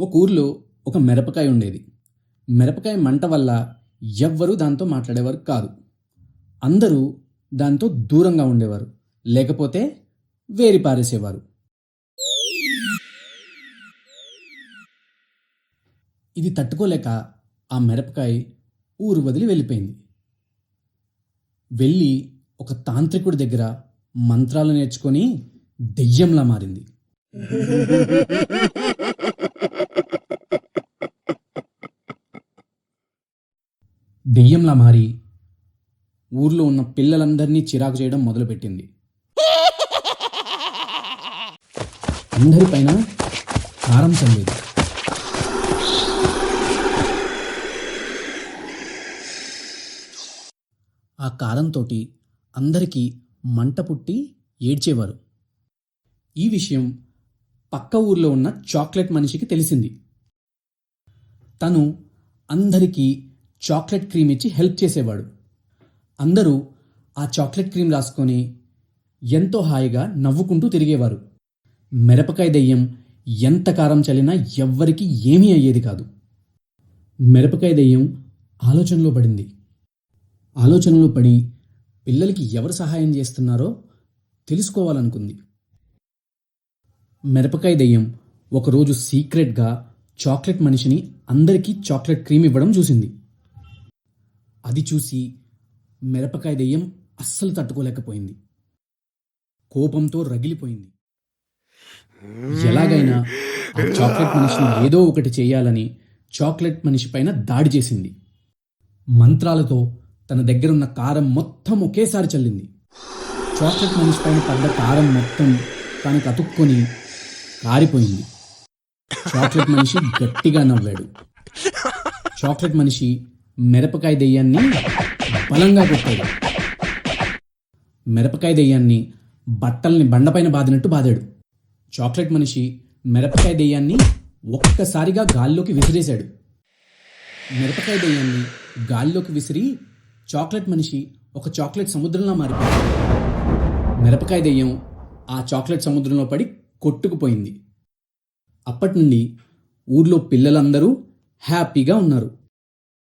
ఒక ఊర్లో ఒక మిరపకాయ ఉండేది. మిరపకాయ మంట వల్ల ఎవ్వరూ దాంతో మాట్లాడేవారు కాదు. అందరూ దాంతో దూరంగా ఉండేవారు, లేకపోతే వేరి పారేసేవారు. ఇది తట్టుకోలేక ఆ మిరపకాయ ఊరు వదిలి వెళ్ళిపోయింది. వెళ్ళి ఒక తాంత్రికుడి దగ్గర మంత్రాలు నేర్చుకొని దెయ్యంలా మారింది. దెయ్యంలా మారి ఊర్లో ఉన్న పిల్లలందరినీ చిరాకు చేయడం మొదలుపెట్టింది. అందరిపైన కారం చల్లేది. ఆ కారంతో అందరికీ మంట పుట్టి ఏడ్చేవారు. ఈ విషయం పక్క ఊర్లో ఉన్న చాక్లెట్ మనిషికి తెలిసింది. తను అందరికీ చాక్లెట్ క్రీమ్ ఇచ్చి హెల్ప్ చేసేవాడు. అందరూ ఆ చాక్లెట్ క్రీమ్ రాసుకొని ఎంతో హాయిగా నవ్వుకుంటూ తిరిగేవారు. మిరపకాయ దెయ్యం ఎంత కారం చల్లినా ఎవ్వరికీ ఏమీ అయ్యేది కాదు. మిరపకాయ దెయ్యం ఆలోచనలో పడింది. ఆలోచనలో పడి పిల్లలకి ఎవరు సహాయం చేస్తున్నారో తెలుసుకోవాలనుకుంది. మిరపకాయ దెయ్యం ఒకరోజు సీక్రెట్గా చాక్లెట్ మనిషిని అందరికీ చాక్లెట్ క్రీమ్ ఇవ్వడం చూసింది. అది చూసి మిరపకాయ దెయ్యం అస్సలు తట్టుకోలేకపోయింది. కోపంతో రగిలిపోయింది. ఎలాగైనా ఆ చాక్లెట్ మనిషిని ఏదో ఒకటి చేయాలని చాక్లెట్ మనిషి పైన దాడి చేసింది. మంత్రాలతో తన దగ్గరున్న కారం మొత్తం ఒకేసారి చల్లింది. చాక్లెట్ మనిషి పైన పడ్డ కారం మొత్తం తనకు అతుక్కొని కారిపోయింది. చాక్లెట్ మనిషి గట్టిగా నవ్వాడు. చాక్లెట్ మనిషి మిరపకాయ దెయ్యాన్ని బలంగా కొట్టాడు. మిరపకాయ దెయ్యాన్ని బట్టల్ని బండపైన బాదినట్టు బాదాడు. చాక్లెట్ మనిషి మిరపకాయ దెయ్యాన్ని ఒక్కసారిగా గాల్లోకి విసిరేశాడు. మిరపకాయ దెయ్యాన్ని గాల్లోకి విసిరి చాక్లెట్ మనిషి ఒక చాక్లెట్ సముద్రంలో మారిపోయాడు. మిరపకాయ దెయ్యం ఆ చాక్లెట్ సముద్రంలో పడి కొట్టుకుపోయింది. అప్పటి నుండి ఊర్లో పిల్లలందరూ హ్యాపీగా ఉన్నారు.